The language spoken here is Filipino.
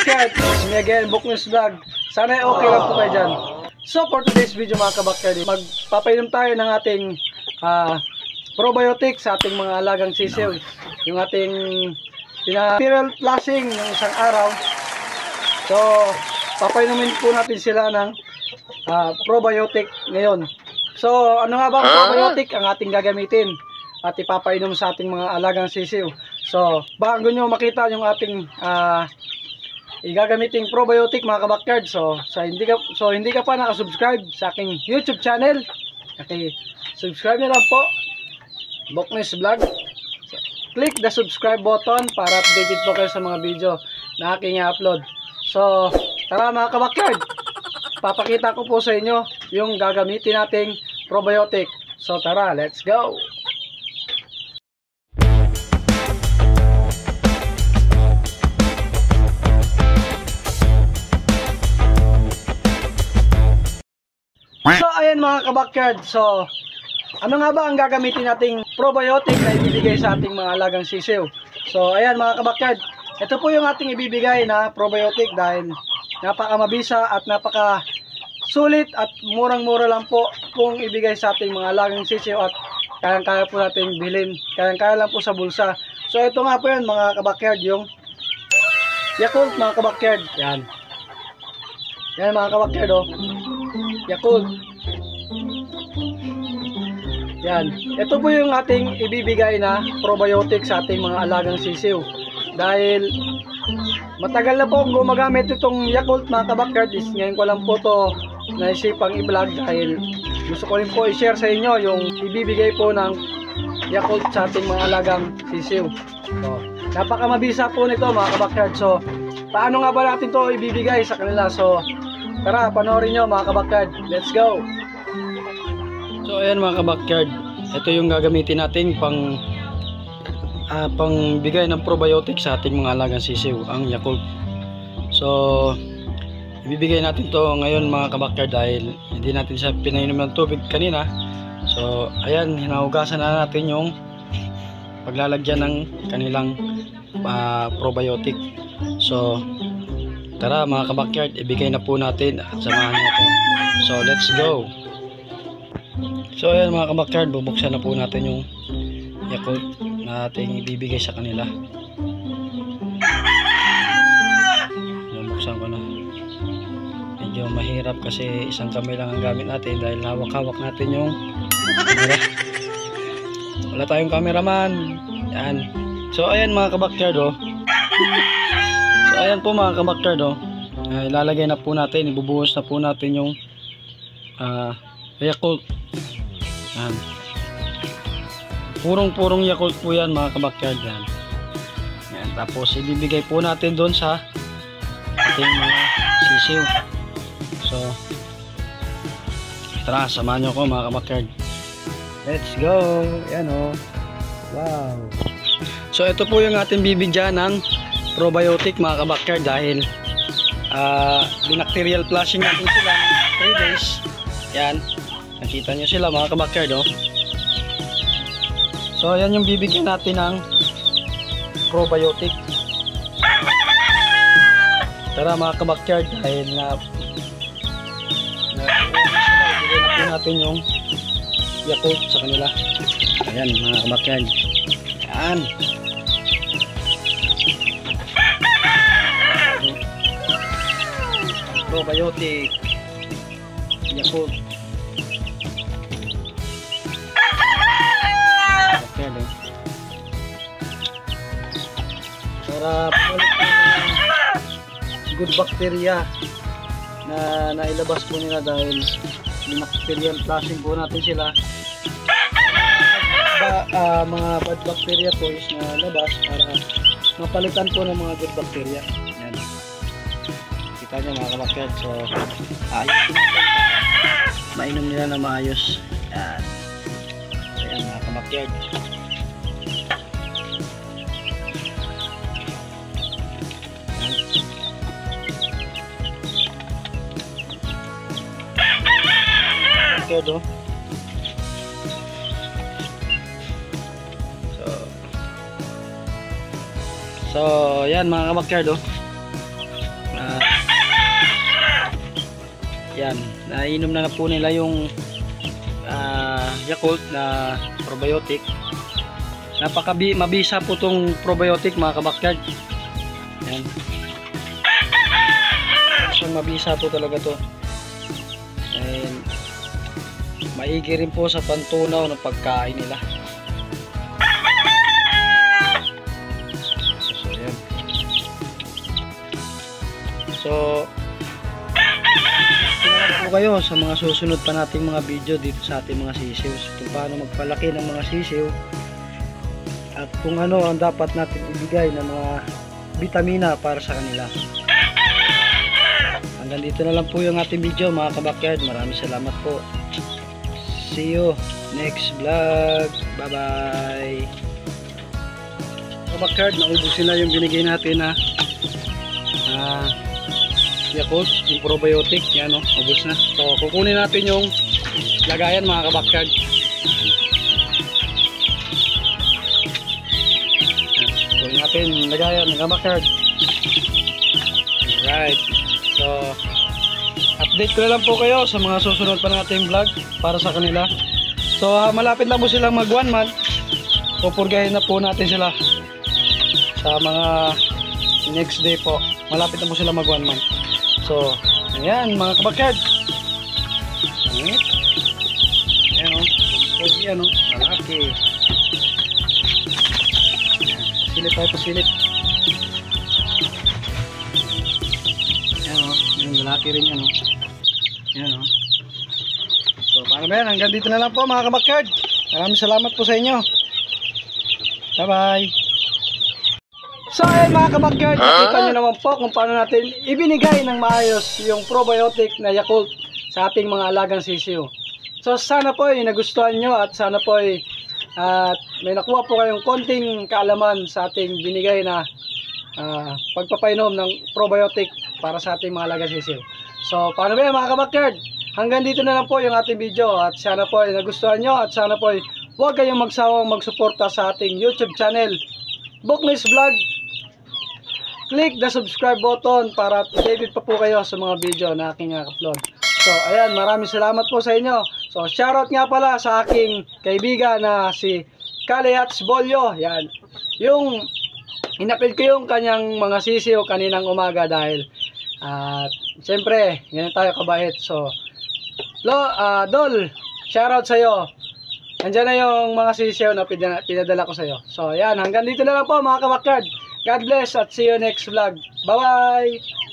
kabakyard, me again, Booknews Vlog. Sana okay lang po kayo dyan. So for today's video mga kabakyard, magpapainom tayo ng ating probiotic sa ating mga alagang sisiw. Yung ating serial flushing ng isang araw. So papainumin po natin sila ng probiotic ngayon. So ano nga ba ang probiotic ang ating gagamitin at ipapainom sa ating mga alagang sisiw? So bago nyo makita yung ating igagamiting probiotic mga kabakyard, so hindi ka pa nakasubscribe sa aking YouTube channel, okay, subscribe nyo lang po, Booknews Vlog. So, click the subscribe button para updated po kayo sa mga video na aking i-upload. So tara mga kabakyard, papakita ko po sa inyo yung gagamitin nating probiotic. So tara, let's go. So ayan mga kabakyard, so ano nga ba ang gagamitin nating probiotic na ibibigay sa ating mga alagang sisiw? So ayan mga kabakyard, ito po yung ating ibibigay na probiotic dahil napakamabisa at napaka sulit at murang-mura lang po kung ibigay sa ating mga alagang sisiw at kayang-kaya po natin bilhin, kayang-kaya lang po sa bulsa. So ito nga po yan mga kabakyard, yung Yakult mga kabakyard. Yan mga kabakyard, oh, Yakult. Yan, ito po yung ating ibibigay na probiotic sa ating mga alagang sisiw. Dahil matagal na po akong gumagamit itong Yakult mga kabakyard, ngayon ko lang po to naisipang i-vlog dahil gusto ko rin po i-share sa inyo yung ibibigay po ng Yakult sa ating mga alagang sisiw. So, napakamabisa po nito mga kabakyard. So paano nga ba natin to ibibigay sa kanila? So tara, panoorin nyo mga kabakyard, let's go. So ayan mga kabakyard, ito yung gagamitin natin pang bigay ng probiotic sa ating mga alagang sisiw, ang Yakult. So ibibigay natin to ngayon mga kabakyard dahil hindi natin siya pinainom ng tubig kanina. So ayan, hinahugasan na natin yung paglalagyan ng kanilang probiotic. So tara mga kabakyard, ibigay na po natin at samahan nyo ako. So let's go. So ayan mga kabakyard, bubuksan na po natin yung Yakult na ating ibibigay sa kanila. Bubuksan ko na. Medyo mahirap kasi isang kamay lang ang gamit natin dahil hawak-hawak natin yung camera. Wala tayong cameraman. Yan. So ayan mga kabakyard, oh. So ayan po mga kabakyard, oh. Ilalagay na po natin, ibubuhos na po natin yung Yakult. Yan. Purong Yakult po yan mga kabakyard. Yan. Yan. Tapos ibibigay po natin doon sa ating mga sisiw. So tara, samahan nyo ko mga kabakyard. Let's go. Yan, oh. Wow. So ito po yung ating bibigyan ng probiotic mga kabakyard dahil binacterial flushing natin sila 3 days. Yan, nakita nyo sila mga kabakyard, oh. So yan yung bibigyan natin ng probiotic. Tara mga kabakyard, dahil ibigay na po natin yung Yakult sa kanila. Ayan mga kabakyard. Yan. Probiotic Yakult. Okay, para pulit ng good bacteria na nailabas po nila dahil bacterial flushing po natin sila. Mga bad bacteria po is na labas para mapalitan po ng mga good bacteria. Yan. Kita nyo mga kabakyard. So ayos, mainom nila na maayos. Yan. Ayan mga kabakyard. Todo. So yan mga kabakyard, oh. Yan, nainom na po nila yung Yakult na probiotic. Mabisa po tong probiotic mga kabakyard. Yan. So mabisa po talaga to. And maigi rin po sa pantunaw ng pagkain nila. So yan. So po kayo sa mga susunod pa nating mga video dito sa ating mga sisiw, kung paano magpalaki ng mga sisiw at kung ano ang dapat natin ibigay ng mga vitamina para sa kanila. Hanggang dito na lang po yung ating video mga kabakyard. Maraming salamat po. See you next vlog. Bye bye. Kabakyard, naubusin na yung binigay natin na Yakult, yung probiotic, yan o, ubos na. So, kukunin natin yung lagayan mga kabakyard. Kukunin natin yung lagayan mga kabakyard. Alright. So, update ko na lang po kayo sa mga susunod pa nating vlog para sa kanila. So, malapit na po silang mag 1 month. Pupurgahin na po natin sila sa mga next day po. Malapit na po sila mag 1 month. So, ayan mga kabakyard. Ayan o. Ayan o. Malaki. Silip tayo pa silip. Ayan o. Ayan, malaki rin yan o. Ayan o. So, paano ba yan? Hanggang dito na lang po mga kabakyard. Maraming salamat po sa inyo. Bye bye. So ayun mga kabakyard, nakita nyo naman po kung paano natin ibinigay ng maayos yung probiotic na Yakult sa ating mga alagang sisiw. So sana po ay nagustuhan nyo at sana po ay may nakuha po kayong konting kaalaman sa ating binigay na pagpapainom ng probiotic para sa ating mga alagang sisiw. So paano ba yan mga kabakyard? Hanggang dito na lang po yung ating video at sana po ay nagustuhan nyo at sana po ay huwag kayong magsawang magsuporta sa ating YouTube channel Buknis Vlog. Click the subscribe button para updated pa po kayo sa mga video na aking upload. So ayan, maraming salamat po sa inyo. So shoutout nga pala sa aking kaibigan na si Kaleyats Bolyo. Yan, yung inapil ko yung kanyang mga sisiw kaninang umaga dahil siyempre ganyan tayo kabait. So Dol, shoutout sa iyo. Nandiyan na yung mga sisiw na pinadala ko sa iyo. So ayan, hanggang dito na lang po mga kabakyard. God bless at see you next vlog. Bye bye!